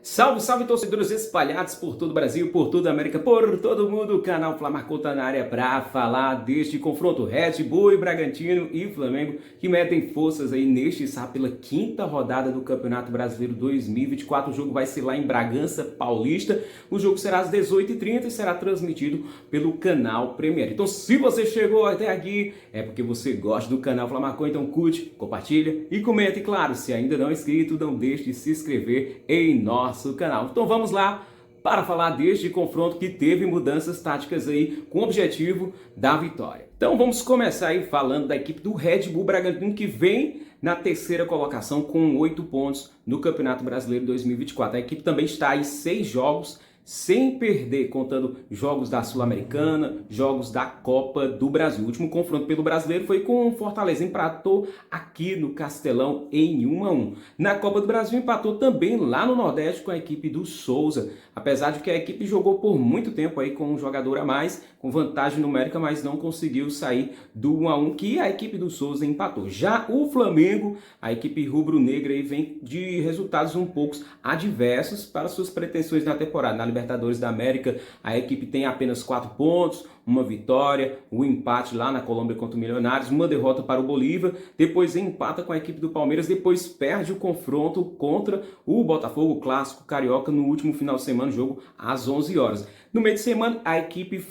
Salve, salve torcedores espalhados por todo o Brasil, por toda a América, por todo mundo. O canal Flamarcou tá na área para falar deste confronto Red Bull e Bragantino e Flamengo que metem forças aí neste sábado pela quinta rodada do Campeonato Brasileiro 2024. O jogo vai ser lá em Bragança Paulista. O jogo será às 18h30 e será transmitido pelo canal Premier. Então, se você chegou até aqui, é porque você gosta do canal Flamarcou, então curte, compartilha e comenta. E claro, se ainda não é inscrito, não deixe de se inscrever em nosso canal. Então vamos lá para falar deste confronto que teve mudanças táticas aí com o objetivo da vitória. Então vamos começar aí falando da equipe do Red Bull Bragantino, que vem na terceira colocação com 8 pontos no Campeonato Brasileiro 2024. A equipe também está em 6 jogos sem perder, contando jogos da Sul-Americana, jogos da Copa do Brasil. O último confronto pelo Brasileiro foi com o Fortaleza, empatou aqui no Castelão em 1-1. Na Copa do Brasil empatou também lá no Nordeste com a equipe do Souza, apesar de que a equipe jogou por muito tempo aí com um jogador a mais, com vantagem numérica, mas não conseguiu sair do 1-1 que a equipe do Souza empatou. Já o Flamengo, a equipe rubro-negra aí vem de resultados um pouco adversos para suas pretensões na temporada. Na Libertadores da América, a equipe tem apenas 4 pontos, uma vitória, um empate lá na Colômbia contra o Milionários, uma derrota para o Bolívar, depois empata com a equipe do Palmeiras, depois perde o confronto contra o Botafogo, clássico carioca, no último final de semana, jogo às 11 horas. No meio de semana, a equipe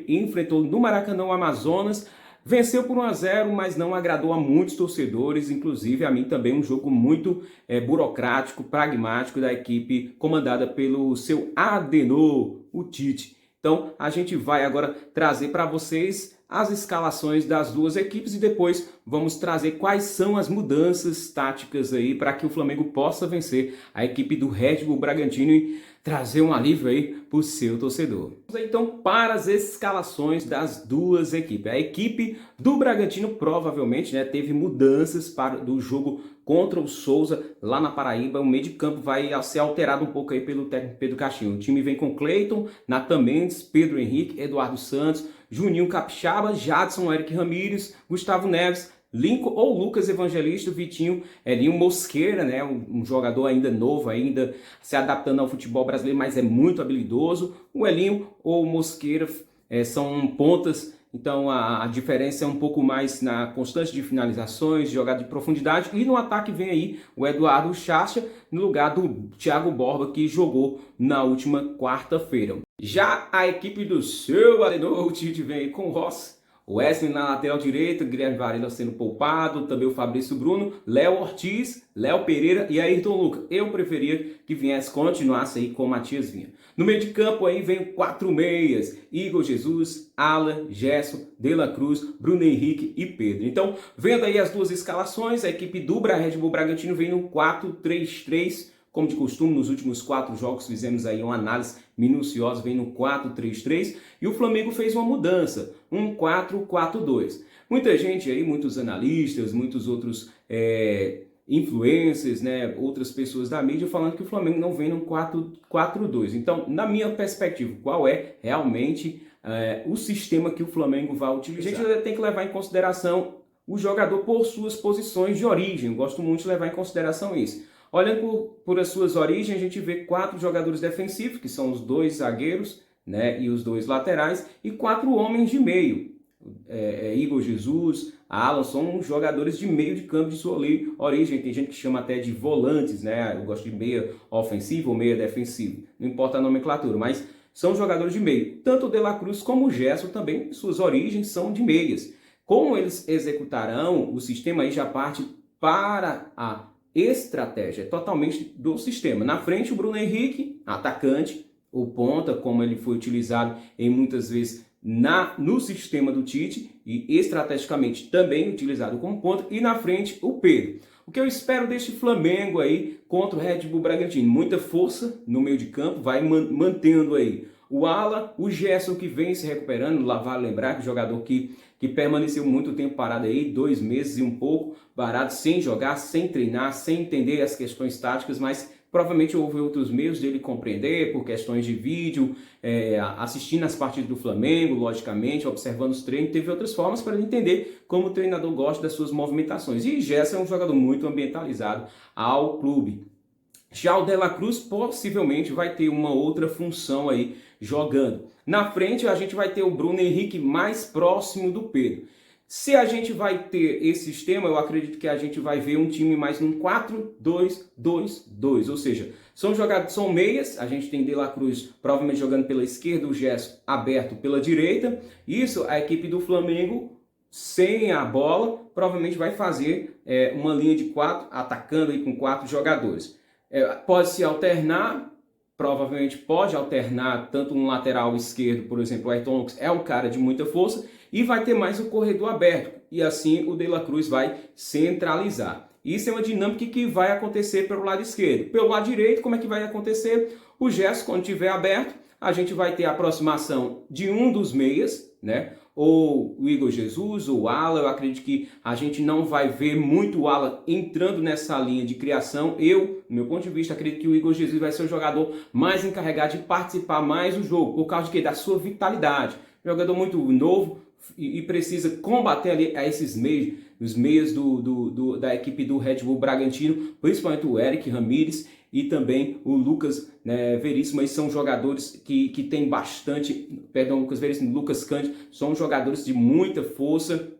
enfrentou no Maracanã o Amazonas, venceu por 1-0, mas não agradou a muitos torcedores, inclusive a mim também, um jogo muito burocrático, pragmático da equipe comandada pelo seu Adenor, o Tite. Então a gente vai agora trazer para vocês as escalações das duas equipes e depois vamos trazer quais são as mudanças táticas aí para que o Flamengo possa vencer a equipe do Red Bull Bragantino e trazer um alívio aí para o seu torcedor. Vamos então para as escalações das duas equipes. A equipe do Bragantino provavelmente teve mudanças do jogo contra o Souza lá na Paraíba. O meio de campo vai ser alterado um pouco aí pelo técnico Pedro Caixinha. O time vem com Cleiton, Nathan Mendes, Pedro Henrique, Eduardo Santos, Juninho Capixaba, Jadson, Eric Ramírez, Gustavo Neves, Lincoln ou Lucas Evangelista, Vitinho, Elinho Mosqueira, um jogador ainda novo, ainda se adaptando ao futebol brasileiro, mas é muito habilidoso. O Elinho ou Mosqueira são pontas, então a diferença é um pouco mais na constância de finalizações, jogada de profundidade, e no ataque vem aí o Eduardo Chacha no lugar do Thiago Borba, que jogou na última quarta-feira. Já a equipe do seu Adenor, o Tite, vem aí com o Rossi, Wesley na lateral direita, Guilherme Varela sendo poupado, também o Fabrício Bruno, Léo Ortiz, Léo Pereira e Ayrton Lucas. Eu preferia que continuasse aí com o Matias Vinha. No meio de campo aí vem 4 meias, Igor Jesus, Alan, Gerson, De La Cruz, Bruno Henrique e Pedro. Então, vendo aí as duas escalações, a equipe do Red Bull Bragantino vem no 4-3-3, como de costume, nos últimos 4 jogos fizemos aí uma análise minuciosa, vem no 4-3-3, e o Flamengo fez uma mudança, um 4-4-2. Muita gente aí, muitos analistas, muitos outros influencers, outras pessoas da mídia falando que o Flamengo não vem num 4-4-2. Então, na minha perspectiva, qual é realmente o sistema que o Flamengo vai utilizar? A gente tem que levar em consideração o jogador por suas posições de origem. Eu gosto muito de levar em consideração isso. Olhando por as suas origens, a gente vê 4 jogadores defensivos, que são os 2 zagueiros e os 2 laterais, e 4 homens de meio. Igor Jesus, Alan, são jogadores de meio de campo de sua origem. Tem gente que chama até de volantes, Eu gosto de meia ofensivo ou meia defensivo. Não importa a nomenclatura, mas são jogadores de meio. Tanto o De La Cruz como o Gerson também, suas origens são de meias. Como eles executarão, o sistema aí já parte para a estratégia totalmente do sistema. Na frente, o Bruno Henrique, atacante, ou ponta, como ele foi utilizado em muitas vezes no sistema do Tite, e estrategicamente também utilizado como ponta, e na frente o Pedro. O que eu espero deste Flamengo aí contra o Red Bull Bragantino? Muita força no meio de campo, vai mantendo aí o Ala, o Gerson, que vem se recuperando. Lá vale lembrar que o jogador que permaneceu muito tempo parado aí, 2 meses e um pouco parado, sem jogar, sem treinar, sem entender as questões táticas, mas provavelmente houve outros meios dele compreender, por questões de vídeo, assistindo as partidas do Flamengo, logicamente, observando os treinos, teve outras formas para ele entender como o treinador gosta das suas movimentações. E Gerson é um jogador muito ambientalizado ao clube. Já o De La Cruz possivelmente vai ter uma outra função aí jogando. Na frente a gente vai ter o Bruno Henrique mais próximo do Pedro. Se a gente vai ter esse sistema, eu acredito que a gente vai ver um time mais num 4-2-2-2, ou seja, são meias, a gente tem De La Cruz provavelmente jogando pela esquerda, o Gerson aberto pela direita. Isso a equipe do Flamengo sem a bola provavelmente vai fazer uma linha de 4, atacando aí com 4 jogadores. Pode se alternar, provavelmente pode alternar tanto um lateral esquerdo, por exemplo, o Ayrton Lucas é um cara de muita força, e vai ter mais o corredor aberto, e assim o De La Cruz vai centralizar. Isso é uma dinâmica que vai acontecer pelo lado esquerdo. Pelo lado direito, como é que vai acontecer? O Gerson, quando estiver aberto, a gente vai ter a aproximação de um dos meias, né? Ou o Igor Jesus, ou o Alan. Eu acredito que a gente não vai ver muito o Alan entrando nessa linha de criação. Eu, do meu ponto de vista, acredito que o Igor Jesus vai ser o jogador mais encarregado de participar mais do jogo. Por causa de quê? Da sua vitalidade. Jogador muito novo e precisa combater ali a esses meios, os meios da equipe do Red Bull Bragantino, principalmente o Eric Ramírez e também o Lucas Veríssimo. São jogadores que têm bastante, perdão, Lucas Veríssimo, Lucas Cândido, são jogadores de muita força.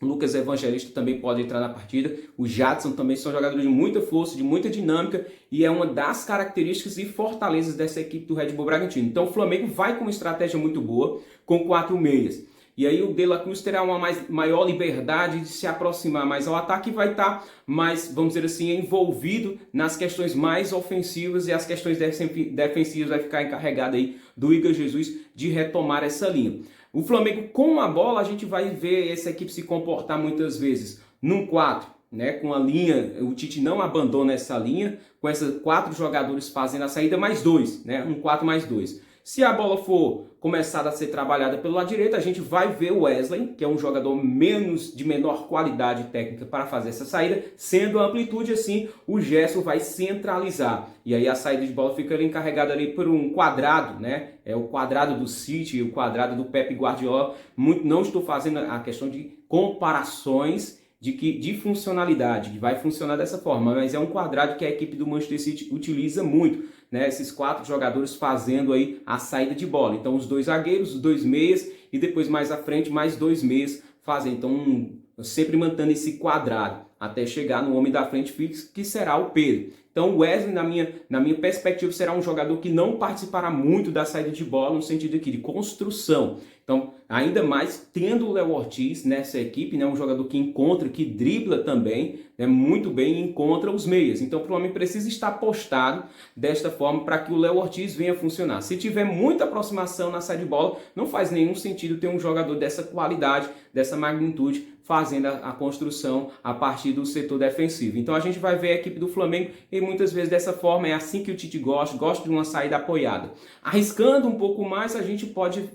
O Lucas Evangelista também pode entrar na partida. O Jadson também são jogadores de muita força, de muita dinâmica, e é uma das características e fortalezas dessa equipe do Red Bull Bragantino. Então o Flamengo vai com uma estratégia muito boa, com 4 meias. E aí o De La Cruz terá uma maior liberdade de se aproximar mais ao ataque e vai estar mais, vamos dizer assim, envolvido nas questões mais ofensivas, e as questões defensivas vai ficar encarregada aí do Igor Jesus de retomar essa linha. O Flamengo com a bola, a gente vai ver essa equipe se comportar muitas vezes num 4, né, com a linha, o Tite não abandona essa linha, com esses 4 jogadores fazendo a saída mais 2, né, um 4 mais 2. Se a bola for começar a ser trabalhada pelo lado direito, a gente vai ver o Wesley, que é um jogador de menor qualidade técnica para fazer essa saída, sendo a amplitude assim, o Gerson vai centralizar. E aí a saída de bola fica ali encarregada ali por um quadrado, né? É o quadrado do City, o quadrado do Pep Guardiola. Não estou fazendo a questão de comparações de funcionalidade, que vai funcionar dessa forma, mas é um quadrado que a equipe do Manchester City utiliza muito, né? Esses 4 jogadores fazendo aí a saída de bola. Então os 2 zagueiros, os 2 meias, e depois mais à frente mais 2 meias fazem. Então sempre mantendo esse quadrado até chegar no homem da frente fixo, que será o Pedro. Então o Wesley, na minha perspectiva, será um jogador que não participará muito da saída de bola, no sentido aqui de construção. Então, ainda mais tendo o Léo Ortiz nessa equipe, né, um jogador que encontra, que dribla também, né, muito bem, e encontra os meias. Então o Flamengo precisa estar postado desta forma para que o Léo Ortiz venha funcionar. Se tiver muita aproximação na saída de bola, não faz nenhum sentido ter um jogador dessa qualidade, dessa magnitude, fazendo a construção a partir do setor defensivo. Então a gente vai ver a equipe do Flamengo e muitas vezes dessa forma, é assim que o Tite gosta de uma saída apoiada. Arriscando um pouco mais, a gente pode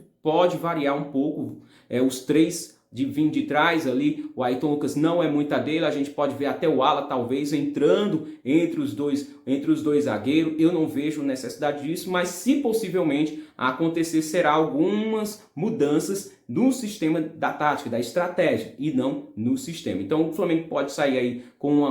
variar um pouco os 3 de vindo de trás ali. O Ayrton Lucas não é muita dele, a gente pode ver até o Alan talvez entrando entre os dois zagueiros. Eu não vejo necessidade disso, mas se possivelmente acontecer, será algumas mudanças no sistema da tática, da estratégia, e não no sistema. Então o Flamengo pode sair aí com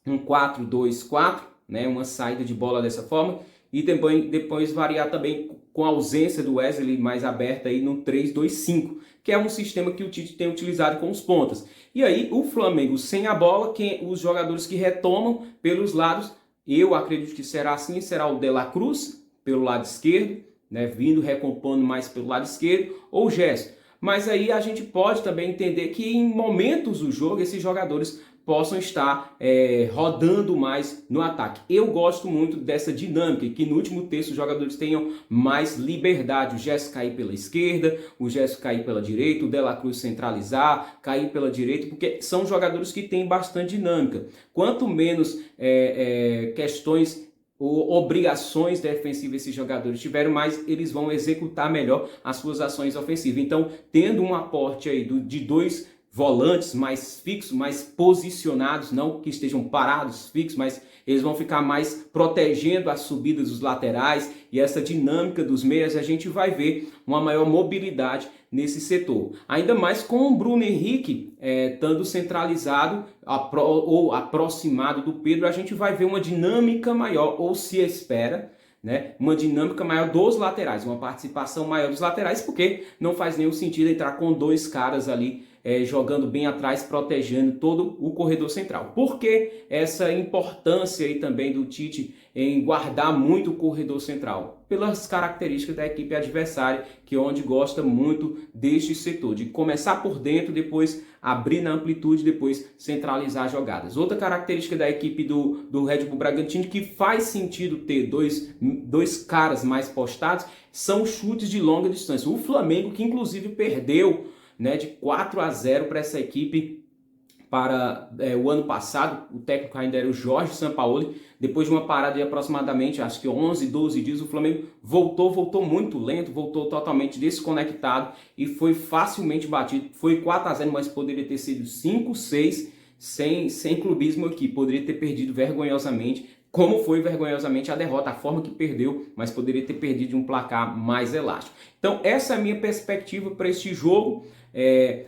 um 4-2-4, né, uma saída de bola dessa forma, e depois variar também com a ausência do Wesley mais aberta aí no 3-2-5, que é um sistema que o Tite tem utilizado com os pontas. E aí o Flamengo sem a bola, os jogadores que retomam pelos lados, eu acredito que será assim, será o De La Cruz pelo lado esquerdo, né, vindo recompondo mais pelo lado esquerdo, ou o Gerson. Mas aí a gente pode também entender que em momentos do jogo esses jogadores possam estar rodando mais no ataque. Eu gosto muito dessa dinâmica, que no último terço os jogadores tenham mais liberdade. O Gerson cair pela esquerda, o Gerson cair pela direita, o De La Cruz centralizar, cair pela direita, porque são jogadores que têm bastante dinâmica. Quanto menos questões ou obrigações defensivas esses jogadores tiveram, mais eles vão executar melhor as suas ações ofensivas. Então, tendo um aporte aí de 2 volantes mais fixos, mais posicionados, não que estejam parados, fixos, mas eles vão ficar mais protegendo as subidas dos laterais e essa dinâmica dos meias. A gente vai ver uma maior mobilidade nesse setor. Ainda mais com o Bruno Henrique estando centralizado ou aproximado do Pedro, a gente vai ver uma dinâmica maior, ou se espera, né, uma dinâmica maior dos laterais, uma participação maior dos laterais, porque não faz nenhum sentido entrar com dois caras ali jogando bem atrás, protegendo todo o corredor central. Por que essa importância aí também do Tite em guardar muito o corredor central? Pelas características da equipe adversária, que é onde gosta muito deste setor, de começar por dentro, depois abrir na amplitude, depois centralizar jogadas. Outra característica da equipe do Red Bull Bragantino, que faz sentido ter dois caras mais postados, são chutes de longa distância. O Flamengo, que inclusive perdeu, né, de 4-0 para essa equipe para o ano passado. O técnico ainda era o Jorge Sampaoli. Depois de uma parada de aproximadamente, acho que 11, 12 dias, o Flamengo voltou muito lento, voltou totalmente desconectado e foi facilmente batido. Foi 4-0, mas poderia ter sido 5-6, sem clubismo aqui. Poderia ter perdido vergonhosamente, como foi vergonhosamente a derrota, a forma que perdeu, mas poderia ter perdido de um placar mais elástico. Então essa é a minha perspectiva para este jogo.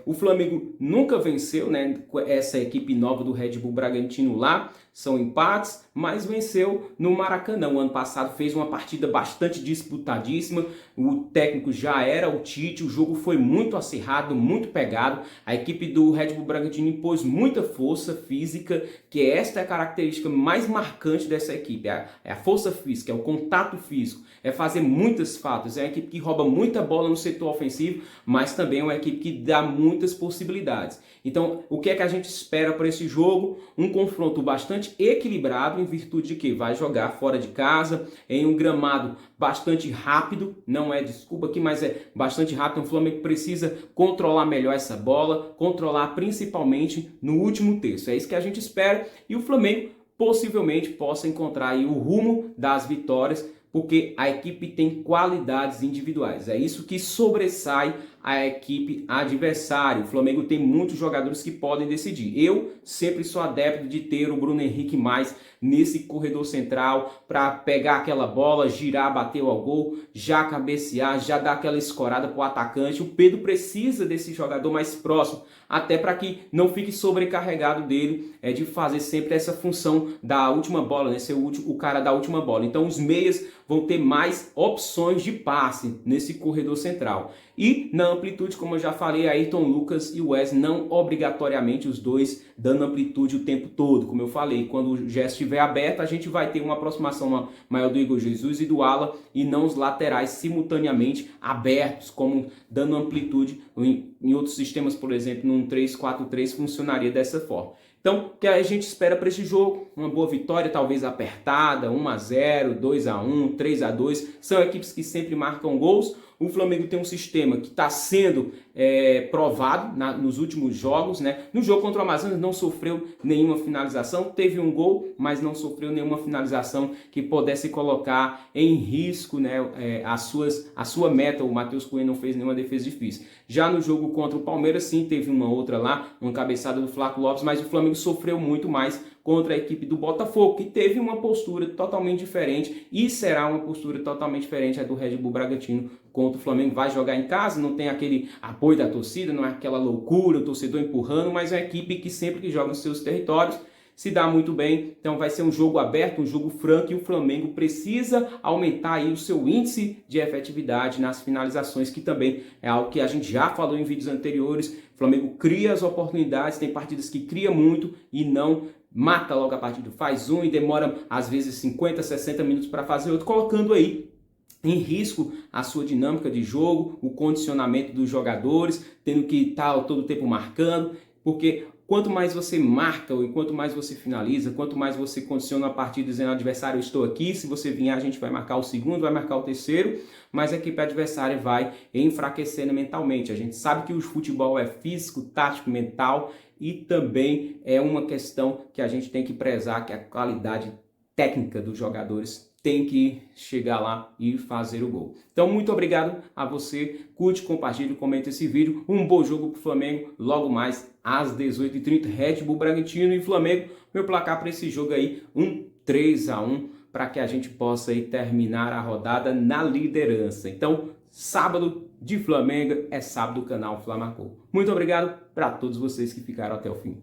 O Flamengo nunca venceu, né, essa equipe nova do Red Bull Bragantino lá, são empates, mas venceu no Maracanã. O ano passado fez uma partida bastante disputadíssima, o técnico já era o Tite, o jogo foi muito acirrado, muito pegado, a equipe do Red Bull Bragantino impôs muita força física, que esta é a característica mais marcante dessa equipe, é a força física, é o contato físico, é fazer muitas faltas, é uma equipe que rouba muita bola no setor ofensivo, mas também é uma equipe que dá muitas possibilidades. Então, o que é que a gente espera para esse jogo? Um confronto bastante equilibrado, em virtude de que vai jogar fora de casa, em um gramado bastante rápido, não é desculpa aqui, mas é bastante rápido. O Flamengo precisa controlar melhor essa bola, controlar principalmente no último terço. É isso que a gente espera e o Flamengo possivelmente possa encontrar aí o rumo das vitórias, porque a equipe tem qualidades individuais. É isso que sobressai a equipe adversária. O Flamengo tem muitos jogadores que podem decidir. Eu sempre sou adepto de ter o Bruno Henrique mais nesse corredor central para pegar aquela bola, girar, bater ao gol, já cabecear, já dar aquela escorada para o atacante. O Pedro precisa desse jogador mais próximo, até para que não fique sobrecarregado dele de fazer sempre essa função da última bola, né? Ser o cara da última bola. Então os meias vão ter mais opções de passe nesse corredor central. E na amplitude, como eu já falei, Ayrton Lucas e Wesley, não obrigatoriamente os dois dando amplitude o tempo todo. Como eu falei, quando o gesto estiver aberto, a gente vai ter uma aproximação maior do Igor Jesus e do Alan, e não os laterais simultaneamente abertos, como dando amplitude. Em outros sistemas, por exemplo, num 3-4-3 funcionaria dessa forma. Então, o que a gente espera para esse jogo? Uma boa vitória, talvez apertada, 1-0, 2-1, 3-2. São equipes que sempre marcam gols. O Flamengo tem um sistema que está sendo provado nos últimos jogos, né? No jogo contra o Amazonas não sofreu nenhuma finalização, teve um gol, mas não sofreu nenhuma finalização que pudesse colocar em risco, né, a sua meta. O Matheus Cunha não fez nenhuma defesa difícil. Já no jogo contra o Palmeiras, sim, teve uma outra lá, uma cabeçada do Flaco Lopes, mas o Flamengo sofreu muito mais contra a equipe do Botafogo, que teve uma postura totalmente diferente e será uma postura totalmente diferente a do Red Bull Bragantino contra o Flamengo. Vai jogar em casa, não tem aquele apoio da torcida, não é aquela loucura, o torcedor empurrando, mas é uma equipe que sempre que joga nos seus territórios se dá muito bem. Então vai ser um jogo aberto, um jogo franco, e o Flamengo precisa aumentar aí o seu índice de efetividade nas finalizações, que também é algo que a gente já falou em vídeos anteriores. O Flamengo cria as oportunidades, tem partidas que cria muito e não mata logo a partida, faz um e demora às vezes 50, 60 minutos para fazer outro, colocando aí em risco a sua dinâmica de jogo, o condicionamento dos jogadores, tendo que estar todo o tempo marcando, porque quanto mais você marca e quanto mais você finaliza, quanto mais você condiciona a partida dizendo ao adversário, eu estou aqui, se você vier a gente vai marcar o segundo, vai marcar o terceiro, mas a equipe adversária vai enfraquecendo mentalmente. A gente sabe que o futebol é físico, tático, mental, e também é uma questão que a gente tem que prezar, que a qualidade técnica dos jogadores tem que chegar lá e fazer o gol. Então, muito obrigado a você. Curte, compartilhe, comenta esse vídeo. Um bom jogo para o Flamengo. Logo mais. às 18h30, Red Bull Bragantino e Flamengo. Meu placar para esse jogo aí, 3-1, para que a gente possa aí terminar a rodada na liderança. Então, sábado de Flamengo é sábado do canal Fla Marcou. Muito obrigado para todos vocês que ficaram até o fim.